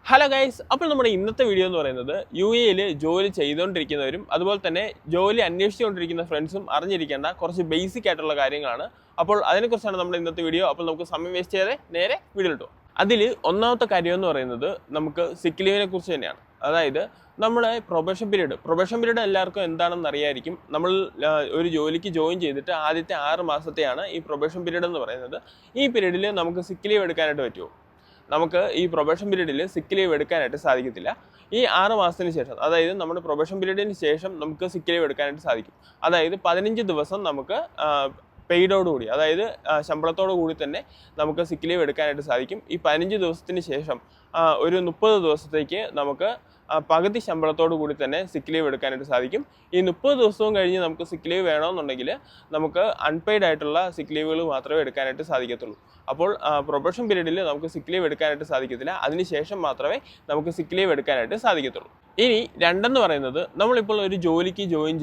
Hello guys, അപ്പോൾ നമ്മുടെ ഇന്നത്തെ വീഡിയോ എന്ന് പറയുന്നത് UAE ജോലി ചെയ്തുകൊണ്ടിരിക്കുന്നവരും അതുപോലെ തന്നെ ജോലി അന്വേഷിച്ചുകൊണ്ടിരിക്കുന്ന ഫ്രണ്ട്സും അറിഞ്ഞിരിക്കേണ്ട കുറച്ച് ബേസിക് ആയിട്ടുള്ള കാര്യങ്ങളാണ്. അപ്പോൾ അതിനെക്കുറിച്ചാണ് നമ്മുടെ ഇന്നത്തെ വീഡിയോ. അപ്പോൾ നമുക്ക് സമയം വേസ്റ്റ് ചെയ്യാതെ നേരെ വീഡിയോ ഇട്ടു. അതിൽ ഒന്നാമത്തെ കാര്യം എന്ന് പറയുന്നത് നമുക്ക് സിക്ക് ലീവിനെ കുറിച്ച് തന്നെയാണ്. അതായത് നമ്മളെ പ്രൊബേഷൻ പീരീഡ് എല്ലാവർക്കും എന്താണെന്ന് അറിയായിരിക്കും. നമ്മൾ ഒരു ജോലിക്ക് ജോയിൻ ചെയ്തിട്ട് ആദ്യത്തെ 6 മാസത്തെയാണ് ഈ പ്രൊബേഷൻ പീരീഡ് എന്ന് പറയുന്നത്. ഈ പീരീഡിൽ നമുക്ക് സിക്ക് ലീവ് എടുക്കാനായിട്ട് പറ്റുമോ? നമുക്ക് ഈ പ്രൊബേഷൻ പീരീഡിൽ സിക്ക് ലീവ് എടുക്കാനായിട്ട് സാധിക്കത്തില്ല. ഈ 6 മാസത്തിന് ശേഷം, അതായത് നമ്മുടെ പ്രൊബേഷൻ പീരീഡിന് ശേഷം നമുക്ക് സിക്ക് ലീവ് എടുക്കാനായിട്ട് സാധിക്കും. അതായത് 15 ദിവസം നമുക്ക് പെയ്ഡോടുകൂടി, അതായത് ശമ്പളത്തോടു കൂടി തന്നെ നമുക്ക് സിക്ക് ലീവ് എടുക്കാനായിട്ട് സാധിക്കും. ഈ 15 ദിവസത്തിന് ശേഷം ഒരു 30 ദിവസത്തേക്ക് നമുക്ക് പകുതി ശമ്പളത്തോടു കൂടി തന്നെ സിക്ക് ലീവ് എടുക്കാനായിട്ട് സാധിക്കും. ഈ 30 ദിവസവും കഴിഞ്ഞ് നമുക്ക് സിക്ക് ലീവ് വേണമെന്നുണ്ടെങ്കിൽ നമുക്ക് അൺപെയ്ഡ് ആയിട്ടുള്ള സിക്ക് ലീവുകൾ മാത്രമേ എടുക്കാനായിട്ട് സാധിക്കത്തുള്ളൂ. അപ്പോൾ പ്രൊബേഷൻ പീരീഡിൽ നമുക്ക് സിക്ക് ലീവ് എടുക്കാനായിട്ട് സാധിക്കത്തില്ല. അതിനുശേഷം മാത്രമേ നമുക്ക് സിക്ക് ലീവ് എടുക്കാനായിട്ട് സാധിക്കത്തുള്ളൂ. ഇനി രണ്ടെന്ന് പറയുന്നത്, നമ്മളിപ്പോൾ ഒരു ജോലിക്ക് ജോയിൻ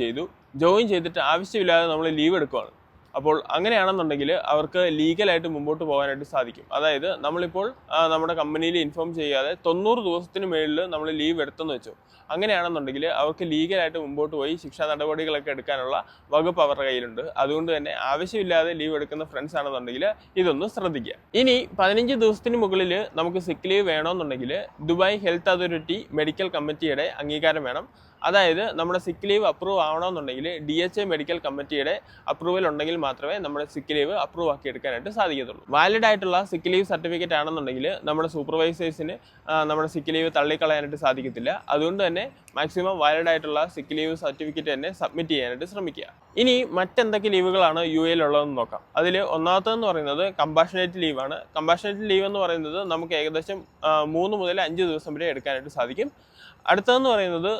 ചെയ്തിട്ട് ആവശ്യമില്ലാതെ നമ്മൾ ലീവ് എടുക്കുകയാണ്. അപ്പോൾ അങ്ങനെയാണെന്നുണ്ടെങ്കിൽ അവർക്ക് ലീഗലായിട്ട് മുമ്പോട്ട് പോകാനായിട്ട് സാധിക്കും. അതായത് നമ്മളിപ്പോൾ നമ്മുടെ കമ്പനിയിൽ ഇൻഫോം ചെയ്യാതെ 90 ദിവസത്തിന് മേളിൽ നമ്മൾ ലീവ് എടുത്തെന്ന് വെച്ചു. അങ്ങനെയാണെന്നുണ്ടെങ്കിൽ അവർക്ക് ലീഗലായിട്ട് മുമ്പോട്ട് പോയി ശിക്ഷാ നടപടികളൊക്കെ എടുക്കാനുള്ള വകുപ്പ് അവരുടെ കയ്യിലുണ്ട്. അതുകൊണ്ട് തന്നെ ആവശ്യമില്ലാതെ ലീവ് എടുക്കുന്ന ഫ്രണ്ട്സ് ആണെന്നുണ്ടെങ്കിൽ ഇതൊന്ന് ശ്രദ്ധിക്കുക. ഇനി 15 ദിവസത്തിന് മുകളിൽ നമുക്ക് സിക്ക് ലീവ് വേണമെന്നുണ്ടെങ്കിൽ ദുബായ് ഹെൽത്ത് അതോറിറ്റി മെഡിക്കൽ കമ്മിറ്റിയുടെ അംഗീകാരം വേണം. അതായത് നമ്മുടെ സിക്ക് ലീവ് അപ്രൂവ് ആവണമെന്നുണ്ടെങ്കിൽ DHA മെഡിക്കൽ കമ്മിറ്റിയുടെ അപ്രൂവൽ ഉണ്ടെങ്കിൽ മാത്രമേ നമ്മുടെ സിക്ക് ലീവ് അപ്രൂവ് ആക്കി എടുക്കാനായിട്ട് സാധിക്കത്തുള്ളൂ. വാലിഡ് ആയിട്ടുള്ള സിക്ക് ലീവ് സർട്ടിഫിക്കറ്റ് ആണെന്നുണ്ടെങ്കിൽ നമ്മുടെ സൂപ്പർവൈസേഴ്സിന് നമ്മുടെ സിക്ക് ലീവ് തള്ളിക്കളയാനായിട്ട് സാധിക്കത്തില്ല. അതുകൊണ്ട് തന്നെ മാക്സിമം വാലിഡ് ആയിട്ടുള്ള സിക്ക് ലീവ് സർട്ടിഫിക്കറ്റ് തന്നെ സബ്മിറ്റ് ചെയ്യാനായിട്ട് ശ്രമിക്കുക. ഇനി മറ്റെന്തൊക്കെ ലീവുകളാണ് UAE ഉള്ളതെന്ന് നോക്കാം. അതിൽ ഒന്നാമത്തെന്ന് പറയുന്നത് കമ്പാഷനേറ്റ് ലീവാണ്. കമ്പാഷനേറ്റ് ലീവ് എന്ന് പറയുന്നത് നമുക്ക് ഏകദേശം 3 മുതൽ 5 ദിവസം വരെ എടുക്കാനായിട്ട് സാധിക്കും. അടുത്തതെന്ന് പറയുന്നത്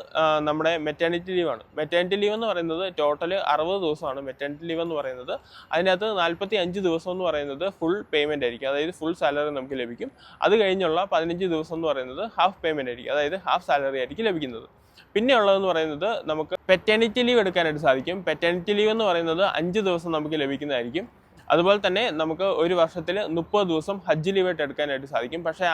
നമ്മുടെ മെറ്റേണിറ്റി ലീവാണ്. മെറ്റേണിറ്റി ലീവ് എന്ന് പറയുന്നത് ടോട്ടൽ 60 ദിവസമാണ് മെറ്റേണിറ്റി ലീവ് എന്ന് പറയുന്നത്. അതിനകത്ത് 45 ദിവസം എന്ന് പറയുന്നത് ഫുൾ പേയ്മെൻ്റ് ആയിരിക്കും, അതായത് ഫുൾ സാലറി നമുക്ക് ലഭിക്കും. അത് കഴിഞ്ഞുള്ള 15 ദിവസം എന്ന് പറയുന്നത് ഹാഫ് പേയ്മെൻ്റ് ആയിരിക്കും, അതായത് ഹാഫ് സാലറി ആയിരിക്കും ലഭിക്കുന്നത്. പിന്നെ ഉള്ളതെന്ന് പറയുന്നത് നമുക്ക് പെറ്റേണിറ്റി ലീവ് എടുക്കാനായിട്ട് സാധിക്കും. പെറ്റേണിറ്റി ലീവ് എന്ന് പറയുന്നത് 5 ദിവസം നമുക്ക് ലഭിക്കുന്നതായിരിക്കും. അതുപോലെ തന്നെ നമുക്ക് ഒരു വർഷത്തിൽ 30 ദിവസം ഹജ്ജ് ലീവായിട്ട് എടുക്കാനായിട്ട് സാധിക്കും. പക്ഷേ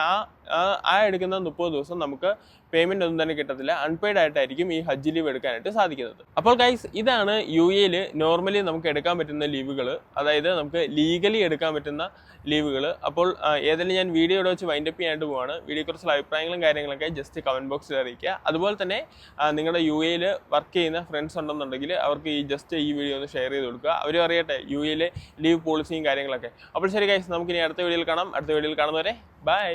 ആ എടുക്കുന്ന 30 ദിവസം നമുക്ക് പേയ്മെൻ്റ് ഒന്നും തന്നെ കിട്ടത്തില്ല. അൺപെയ്ഡ് ആയിട്ടായിരിക്കും ഈ ഹജ്ജ് ലീവ് എടുക്കാനായിട്ട് സാധിക്കുന്നത്. അപ്പോൾ ഗൈസ്, ഇതാണ് UAE നോർമലി നമുക്ക് എടുക്കാൻ പറ്റുന്ന ലീവുകൾ, അതായത് നമുക്ക് ലീഗലി എടുക്കാൻ പറ്റുന്ന ലീവുകൾ. അപ്പോൾ ഏതെങ്കിലും ഞാൻ വീഡിയോ ഇവിടെ വെച്ച് വൈൻഡപ്പ് ചെയ്യാനായിട്ട് പോവാണ്. വീഡിയോയെക്കുറിച്ചുള്ള അഭിപ്രായങ്ങളും കാര്യങ്ങളൊക്കെ ജസ്റ്റ് കമൻറ്റ് ബോക്സിൽ അറിയിക്കുക. അതുപോലെ തന്നെ നിങ്ങളുടെ UAE വർക്ക് ചെയ്യുന്ന ഫ്രണ്ട്സ് ഉണ്ടെന്നുണ്ടെങ്കിൽ അവർക്ക് ഈ വീഡിയോ ഒന്ന് ഷെയർ ചെയ്ത് കൊടുക്കുക. അവരും അറിയട്ടെ UAE ലീവ് പോളിസിയും കാര്യങ്ങളൊക്കെ. അപ്പോൾ ശരി ഗൈസ്, നമുക്കിനി അടുത്ത വീഡിയോയിൽ കാണാം. അടുത്ത വീഡിയോയിൽ കാണുന്നവരെ ബൈ.